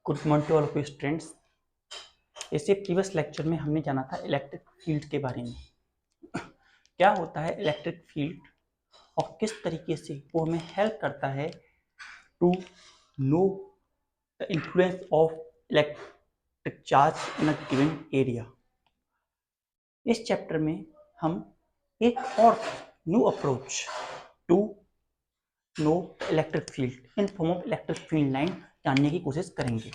Good morning to all of you students. इससे previous lecture में हमने जाना था इलेक्ट्रिक फील्ड के बारे में। क्या होता है इलेक्ट्रिक फील्ड और किस तरीके से वो हमें हेल्प करता है to know the influence of electric charge in a given area. इस चैप्टर में हम एक और new approach to know electric field in form of electric field line जानने की कोशिश करेंगे।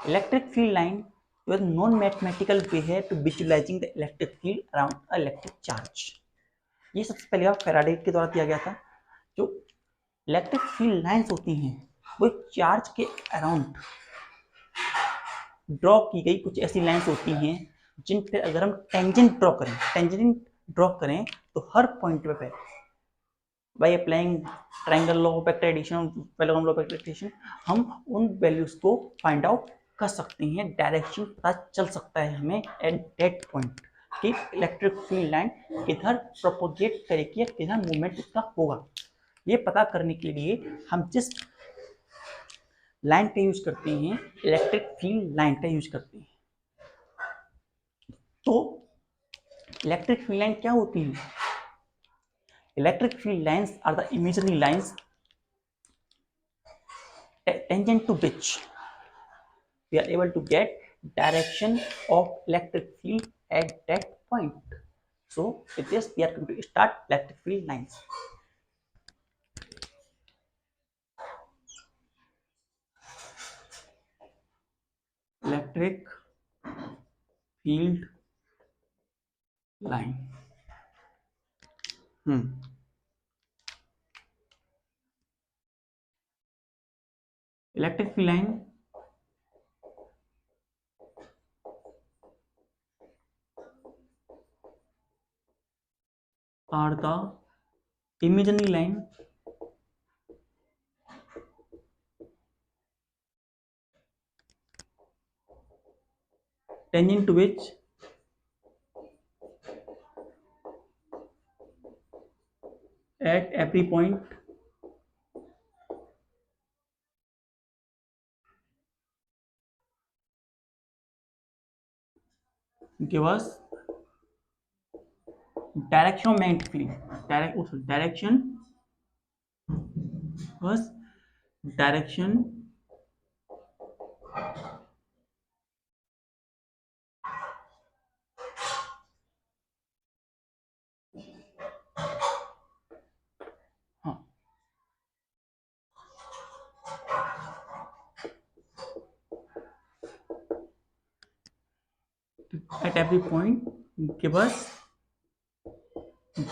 Electric field line was non-mathematical way है to visualizing the electric field around a electric charge। ये सबसे पहले बार फैराडे के द्वारा दिया गया था। जो इलेक्ट्रिक फील्ड लाइंस होती हैं वो चार्ज के अराउंड ड्रॉ की गई कुछ ऐसी लाइंस होती हैं जिन पे अगर हम टेंजेंट ड्रॉ करें तो हर पॉइंट पे by applying triangle law of excitation, parallel law of excitation, हम उन वैल्यूज को फाइंड आउट कर सकते हैं। डायरेक्शन पता चल सकता है हमें एट दैट पॉइंट कि इलेक्ट्रिक फील्ड लाइन किधर प्रोपोगेट करेगी या किधर मूवमेंट उसका होगा। ये पता करने के लिए हम जिस लाइन का यूज करते हैं इलेक्ट्रिक फील्ड लाइन का यूज करते हैं। तो इलेक्ट्रिक फील्ड लाइन क्या होती है? Electric field lines are the imaginary lines tangent to which we are able to get direction of electric field at that point. So with this we are going to start electric field lines. Electric field line. Electric field line are the imaginary line tangent to which at every point give us direction of magnetic field. Direction was direction at every point give us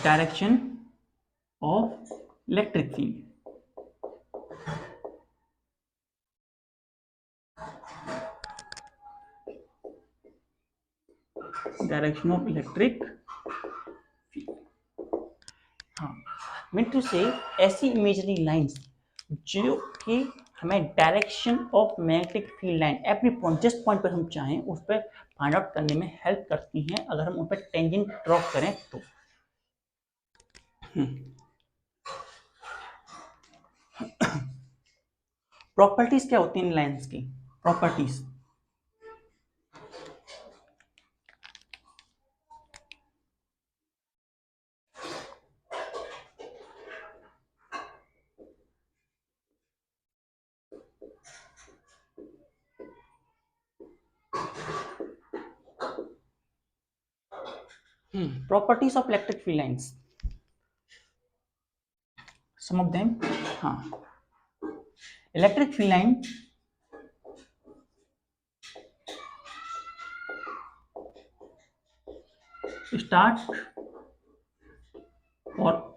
direction of electric field. Direction of electric field. हाँ, mean to से ऐसी imagery lines जो कि हमें direction of magnetic field line every point जिस point पर हम चाहें उस पर फाइंड आउट करने में हेल्प करती हैं अगर हम उन पर टेंजेंट ड्रॉ करें तो। प्रॉपर्टीज क्या होती हैं इन लाइंस की? Properties properties of electric field lines, some of them. Electric field line start or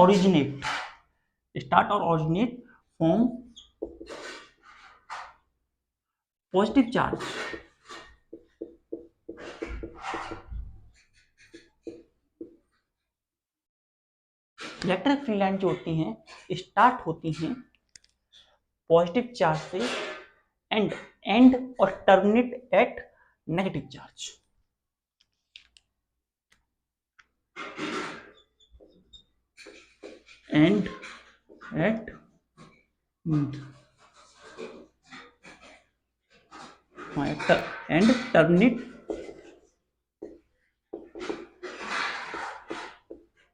originate from positive charge electric field line जो होती हैं स्टार्ट होती हैं पॉजिटिव चार्ज से एंड और terminate at negative charge. And at and turn it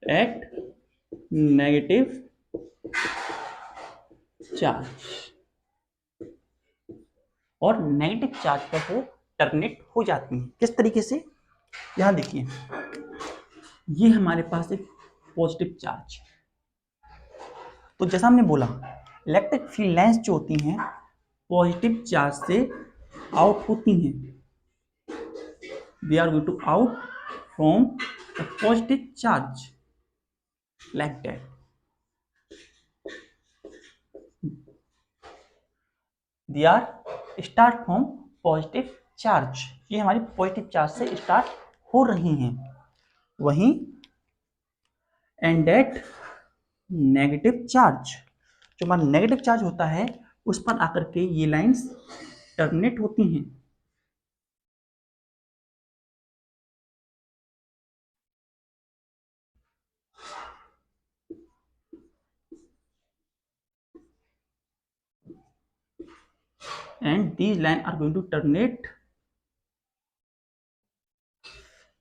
at negative charge, और negative charge पर वो टर्मिनेट हो जाती हैं। किस तरीके से, यहां देखिए, ये हमारे पास एक पॉजिटिव चार्ज, तो जैसा हमने बोला इलेक्ट्रिक फील्ड लाइंस जो होती हैं पॉजिटिव चार्ज से आउट होती हैं, they are going to out from a positive charge like that. They are start from positive charge. ये हमारी पॉजिटिव चार्ज से स्टार्ट हो रही हैं, वहीं एंड एट नेगेटिव चार्ज, जो हमारा नेगेटिव चार्ज होता है उस पर आकर के ये लाइंस टर्मिनेट होती हैं। And these lines are going to terminate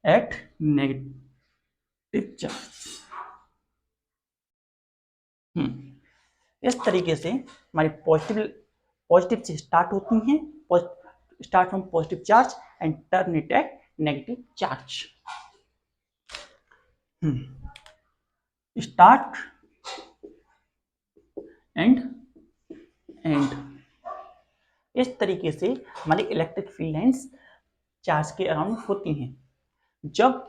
at negative charge. इस तरीके से हमारी पॉजिटिव से स्टार्ट होती हैं, start from positive charge and terminate at negative charge. Start and and, इस तरीके से हमारी इलेक्ट्रिक फील्ड लाइंस चार्ज के अराउंड होती हैं। जब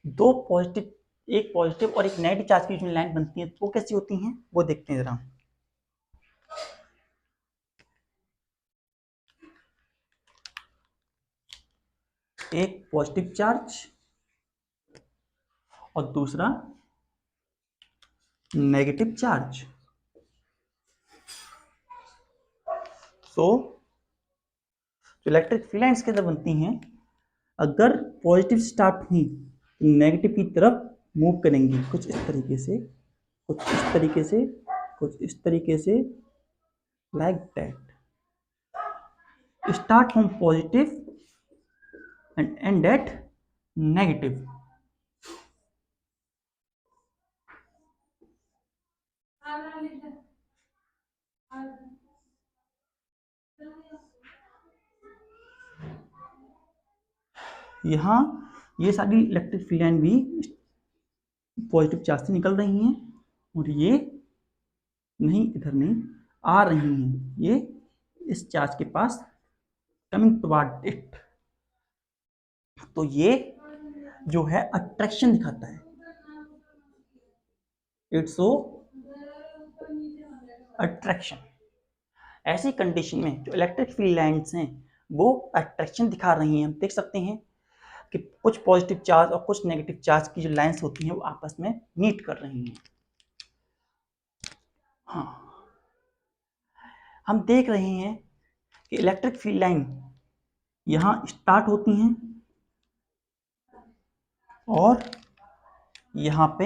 दो पॉजिटिव, एक पॉजिटिव और एक नेगेटिव चार्ज की जो लाइन बनती है तो वो कैसी होती हैं वो देखते हैं जरा। एक पॉजिटिव चार्ज और दूसरा नेगेटिव चार्ज। सो जो इलेक्ट्रिक फील्ड लाइंस कैसे बनती हैं, अगर पॉजिटिव स्टार्ट हुई तो नेगेटिव की तरफ मूव करेंगी, कुछ इस तरीके से, कुछ इस तरीके से, कुछ इस तरीके से, like that. Start from positive and end at negative. यहाँ ये सारी इलेक्ट्रिक फील्ड लाइन भी पॉजिटिव चार्ज से निकल रही हैं और ये नहीं, इधर नहीं आ रही हैं, ये इस चार्ज के पास कमिंग टुवर्ड इट। तो ये जो है अट्रैक्शन दिखाता है, इट्स सो अट्रैक्शन। ऐसी कंडीशन में जो इलेक्ट्रिक फील्ड लाइंस हैं वो अट्रैक्शन दिखा रही हैं। हम देख सकते हैं कि कुछ पॉजिटिव चार्ज और कुछ नेगेटिव चार्ज की जो लाइंस होती हैं वो आपस में मीट कर रही हैं। हाँ, हम देख रहे हैं कि इलेक्ट्रिक फील्ड लाइन यहाँ स्टार्ट होती हैं और यहाँ पे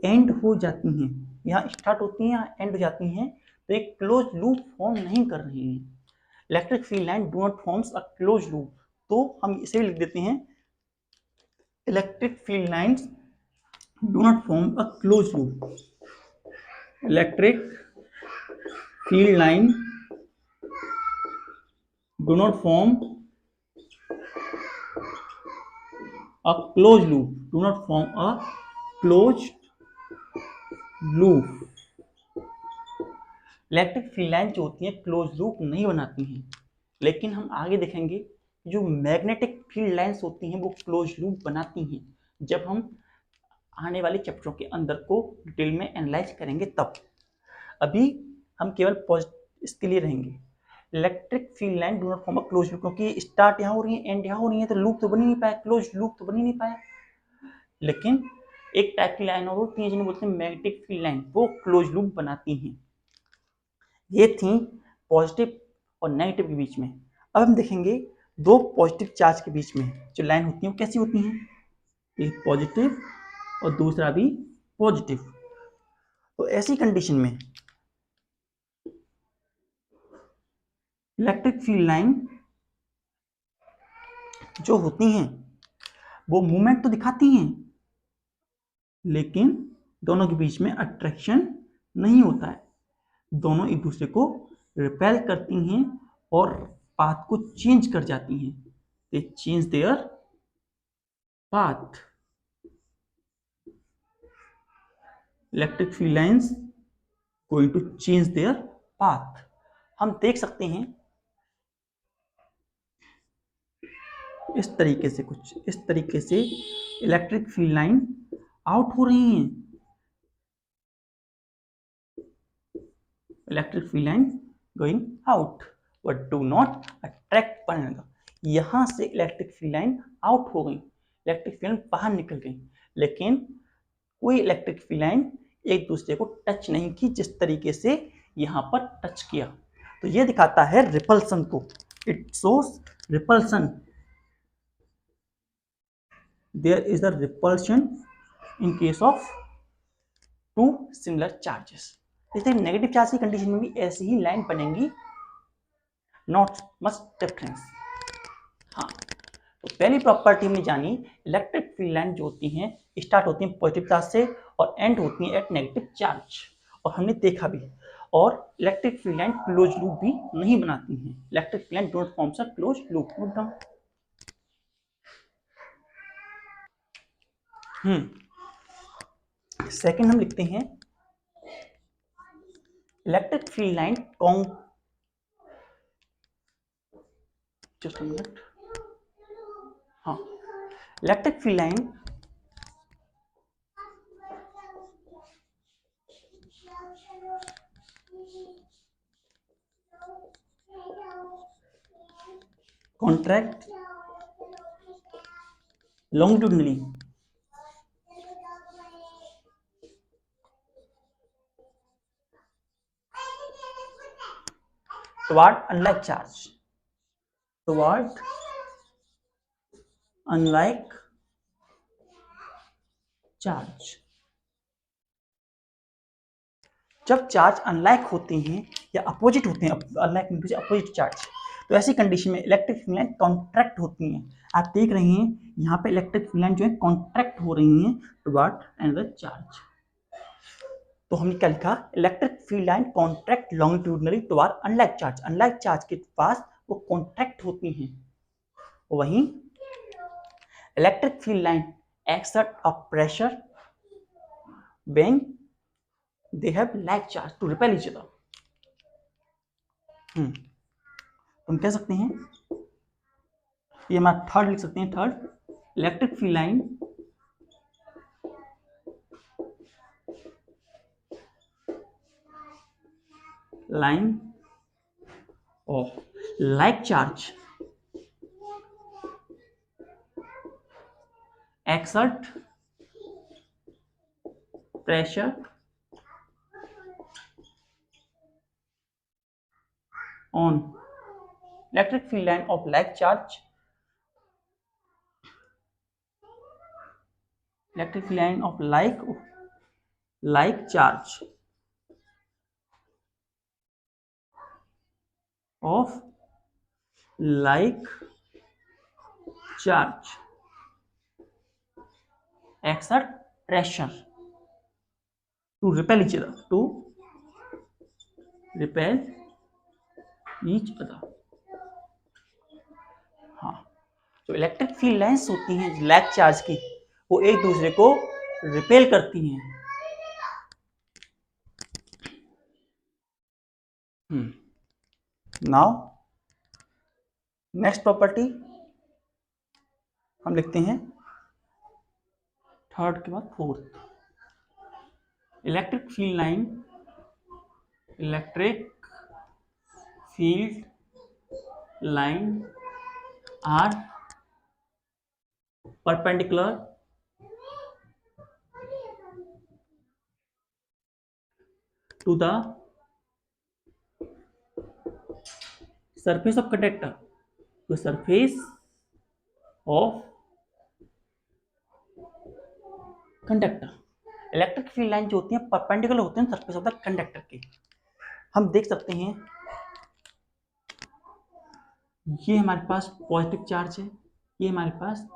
एंड हो जाती हैं, यहाँ स्टार्ट होती हैं, यहाँ एंड हो जाती हैं, तो एक क्लोज लूप फॉर्म नहीं कर रही हैं। Electric field line do not forms a close loop, तो हम इसे लिख देते हैं electric field lines do not form a close loop. Electric field line do not form a closed loop, do not form a closed loop। Electric field line जो होती है close loop नहीं बनाती हैं, लेकिन हम आगे देखेंगे जो मैग्नेटिक फील्ड लाइंस होती हैं वो क्लोज लूप बनाती हैं, जब हम आने वाले चैप्टरों के अंदर को डिटेल में एनालाइज करेंगे तब। अभी हम केवल इसके लिए रहेंगे, electric field line do not form a close loop, क्योंकि स्टार्ट यहाँ हो रही है एंड यहाँ हो रही है तो लूप तो बन ही नहीं पाया, क्लोज लूप तो बन ही नहीं पाया। लेकिन एक टाइप की लाइन और होती है जिन्हें बोलते हैं मैग्नेटिक फील्ड लाइन, वो क्लोज लूप बनाती हैं। ये थी पॉजिटिव और नेगेटिव के बीच में। अब हम देखेंगे दो पॉजिटिव चार्ज के बीच में जो लाइन होती है वो कैसी होती हैं, एक पॉजिटिव और दूसरा भी पॉजिटिव। तो ऐसी कंडीशन में इलेक्ट्रिक फील्ड लाइन जो होती हैं वो मूवमेंट तो दिखाती हैं, लेकिन दोनों के बीच में अट्रैक्शन नहीं होता है। दोनों एक दूसरे को रिपेल करती हैं और पाथ को चेंज कर जाती हैं। They change their path. Electric field lines going to change their path. हम देख सकते हैं इस तरीके से, कुछ इस तरीके से इलेक्ट्रिक फील्ड लाइन आउट हो रही हैं। Electric field line going out but do not attract one another. यहां से इलेक्ट्रिक फील्ड लाइन आउट हो गई, इलेक्ट्रिक फील्ड बाहर निकल गई, लेकिन कोई इलेक्ट्रिक फील्ड लाइन एक दूसरे को टच नहीं की जिस तरीके से यहां पर टच किया। तो यह दिखाता है रिपल्सन को। It shows repulsion. There is a repulsion in case of two similar charges. जैसे नेगेटिव चार्ज की कंडीशन में भी ऐसी ही लाइन बनेंगी, नॉट मच डिफरेंस। हाँ, तो पहली प्रॉपर्टी हमने जानी, इलेक्ट्रिक फील्ड लाइन जो होती हैं स्टार्ट होती हैं पॉजिटिव चार्ज से और एंड होती हैं एट नेगेटिव चार्ज। और हमने देखा भी, और electric field line close loop भी नहीं बनाती हैं। Electric field line don't forms a close loop. Note down. Second हम लिखते हैं electric field line just minute. हाँ, electric field line contract longitudinally toward unlike charge, toward unlike charge। जब charge unlike होते हैं या अपोजिट होते हैं, अनलाइक मीन अपोजिट चार्ज, तो ऐसी कंडीशन में इलेक्ट्रिक फील्ड लाइन कॉन्ट्रैक्ट होती हैं। आप देख रहे हैं यहाँ पे इलेक्ट्रिक फील्ड लाइन जो है कॉन्ट्रैक्ट हो रही हैं टुवर्ड अनदर चार्ज। तो हमने क्या लिखा, electric field line contract longitudinally toward unlike charge. Unlike charge के पास वो कॉन्ट्रैक्ट होती हैं। वहीं electric field line exert a pressure when they have like charge to repel each other। तुम कह सकते हैं, ये हमारा थर्ड लिख सकते हैं। Third, electric field line of like charge exert pressure on electric field line of like charge, electric field line of like charge of like charge exert pressure to repel each other, to repel each other। हाँ, तो electric field lines होती हैं lack charge की, वो एक दूसरे को repel करती हैं। नाउ नेक्स्ट प्रॉपर्टी हम लिखते हैं थर्ड के बाद fourth. Electric field line, electric field line are perpendicular to the surface of conductor, to surface of conductor। Electric field line जो होती है परपेंडिकुलर होते हैं सरफेस ऑफ द कंडक्टर के। हम देख सकते हैं ये हमारे पास पॉजिटिव चार्ज है, ये हमारे पास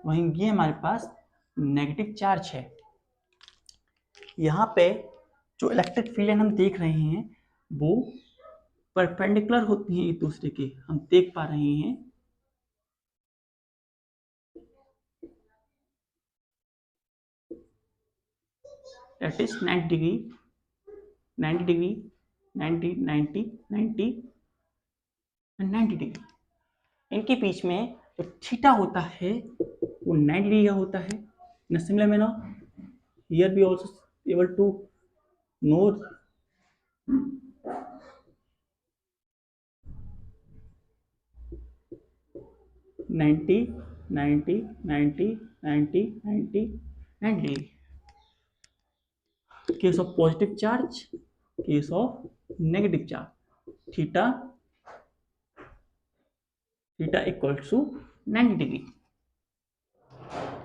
वहीं ये हमारे पास नेगेटिव चार्ज है। यहाँ पे जो इलेक्ट्रिक फील्ड लाइन हम देख रहे हैं वो परपेंडिकुलर होती हैं एक दूसरे के, हम देख पा रहे हैं। That is 90 degree, 90 degree, 90, 90, 90 and 90 degree. इनके बीच में जो थीटा होता है वो 90 डिग्री का होता है। In similar manner here we also able to know 90, 90, 90, 90, 90, 90 degree. Case of positive charge, case of negative charge, theta equals to 90 degree.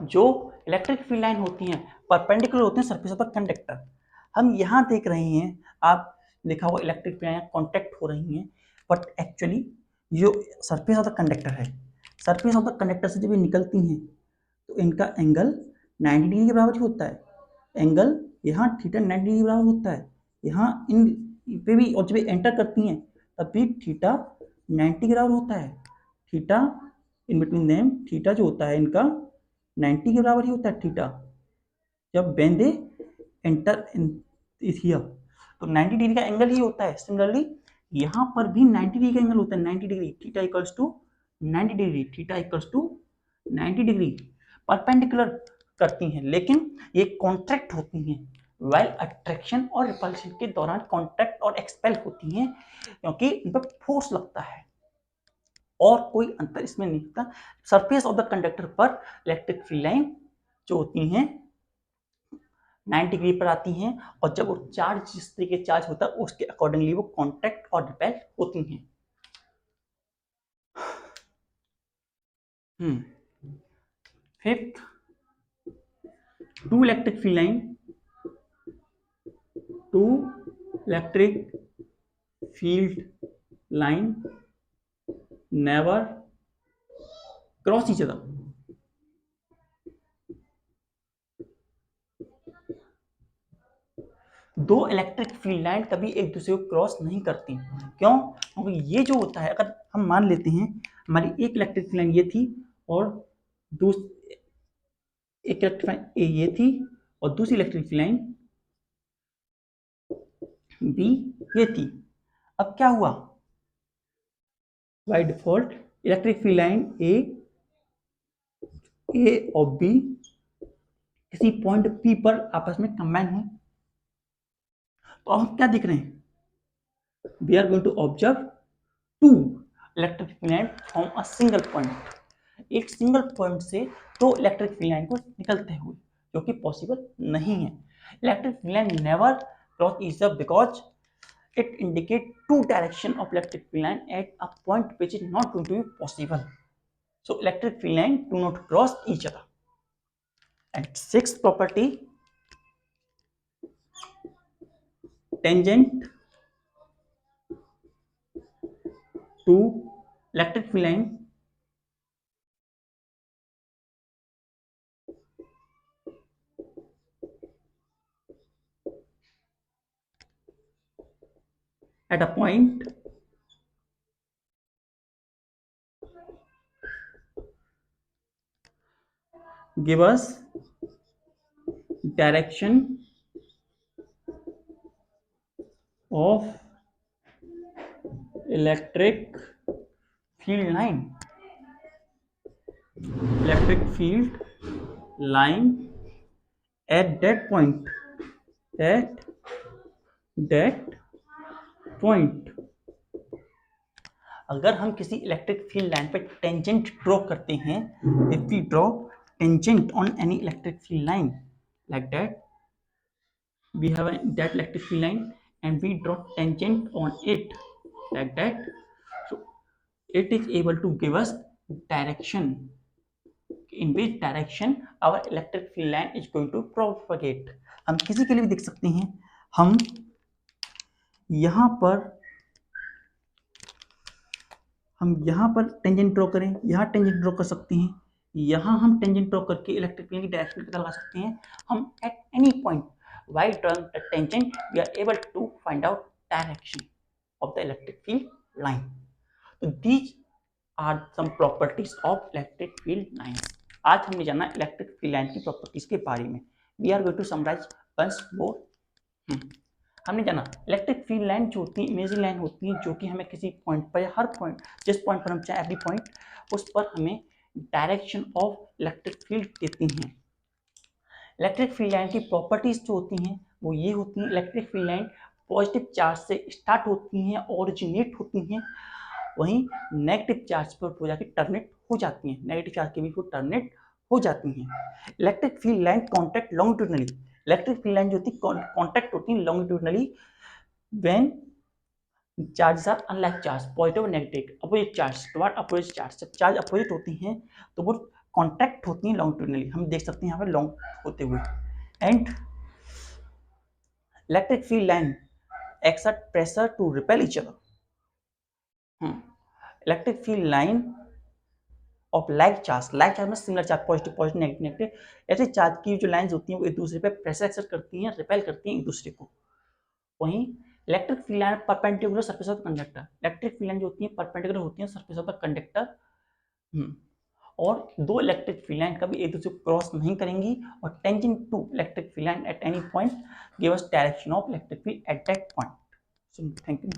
जो इलेक्ट्रिक फील्ड लाइन होती हैं परपेंडिकुलर होते हैं सरफेस ऑफ द कंडक्टर। हम यहाँ देख रहे हैं, आप लिखा हुआ इलेक्ट्रिक फील्ड लाइन कॉन्टैक्ट हो रही हैं, बट एक्चुअली जो सरफेस ऑफ द कंडक्टर है, सरफेस ऑफ द कंडक्टर से जब ये निकलती हैं तो इनका एंगल 90 डिग्री के बराबर ही होता है। एंगल यहाँ थीटा 90 डिग्री के बराबर होता है। यहाँ इन पे भी, और जब एंटर करती हैं तब भी थीटा 90 के बराबर होता है। Theta in between them, theta जो होता है इनका 90 के बराबर ही होता है थीटा, जब when they enter in here तो 90 डिग्री का एंगल ही होता है। सिमिलरली यहाँ पर भी 90 डिग्री का एंगल होता है, 90 degree, theta equals to 90 degree, theta equals to 90 degree perpendicular करती हैं, लेकिन ये कॉन्ट्रैक्ट होती हैं वाइल अट्रैक्शन और रिपल्शन के दौरान कॉन्ट्रैक्ट और एक्सपेल होती हैं, क्योंकि इन पर फोर्स लगता है और कोई अंतर इसमें नहीं होता। सरफेस ऑफ द कंडक्टर पर इलेक्ट्रिक फील्ड लाइन जो होती हैं 90 डिग्री पर आती हैं, और जब वो चार्ज जिस तरीके चार्ज होता है उसके अकॉर्डिंगली वो कॉन्ट्रैक्ट और रिपेल होती हैं। Fifth, two electric field line never cross each other. दो इलेक्ट्रिक फील्ड लाइन कभी एक दूसरे को क्रॉस नहीं करती। क्यों? क्योंकि ये जो होता है, अगर हम मान लेते हैं हमारी एक इलेक्ट्रिक फील्ड लाइन ये थी और एक इलेक्ट्रिक लाइन ये थी और दूसरी इलेक्ट्रिक फील्ड लाइन बी ये थी। अब क्या हुआ? By default electric field line A और बी किसी पॉइंट पी पर आपस में कंबाइन है। तो हम क्या देख रहे हैं? We are going to observe to electric field line from a single point. एक सिंगल पॉइंट से दो इलेक्ट्रिक फील्ड लाइन को निकलते हुए, जो कि पॉसिबल नहीं है। Electric field line never cross each other because it indicate two direction of electric field line at a point which is not going to be possible. So electric field line do not cross each other. And sixth property, tangent to electric field line at a point give us direction of electric field line. Electric field line at that point. At that point. अगर हम किसी electric field line पे tangent draw करते हैं, if we draw tangent on any electric field line like that, we have that electric field line and we draw tangent on it like that, so it is able to give us direction in which direction our electric field line is going to propagate। हम किसी के लिए भी देख सकते हैं, हम यहाँ पर टेंजेंट ड्रॉ करें, यहाँ टेंजेंट ड्रॉ कर सकते हैं, यहाँ हम टेंजेंट ड्रॉ करके इलेक्ट्रिक फील्ड की डायरेक्शन पता लगा सकते हैं। हम eight any point while drawing the tangent we are able to find out direction of the electric field line। So these are some properties of electric field lines। आज हमने जाना electric field line की properties के बारे में। We are going to summarize once more। हमने जाना electric field line जो होती है इमेजिनरी लाइन होती है, जो कि हमें किसी पॉइंट पर या हर पॉइंट जिस पॉइंट पर हम चाहे एवरी पॉइंट उस पर हमें डायरेक्शन ऑफ इलेक्ट्रिक फील्ड देती हैं। इलेक्ट्रिक फील्ड लाइन की प्रॉपर्टीज जो होती हैं वो ये होती हैं, electric field line positive charge से स्टार्ट होती हैं, ओरिजिनेट होती हैं, वहीं नेगेटिव चार्ज पर हो जाकर टर्मिनेट हो जाती हैं, नेगेटिव चार्ज के भी वो टर्मिनेट हो जाती हैं। Electric field line contact longitudinally, electric field line जो होती है कॉन्टैक्ट होती है longitudinally when charges are unlike charge positive और negative opposite charge toward opposite charge. जब चार्ज अपोजिट होती हैं तो वो कॉन्टैक्ट होती हैं लॉन्गिट्यूडनली, हम देख सकते हैं यहाँ पे लॉन्ग होते हुए। And electric field line exert pressure to repel each other। Electric field line of like charge में similar charge positive positive negative negative ऐसे चार्ज की जो लाइंस होती हैं वो एक दूसरे पे प्रेशर एक्सर्ट करती हैं, रिपेल करती हैं एक दूसरे को। वहीं electric field line perpendicular surface of the conductor, electric field line जो होती है परपेंडिकुलर होती है सरफेस ऑफ द कंडक्टर। और दो इलेक्ट्रिक फील्ड लाइन कभी एक दूसरे को क्रॉस नहीं करेंगी और tangent to electric field line at any point give us direction of electric field at that point. So thank you.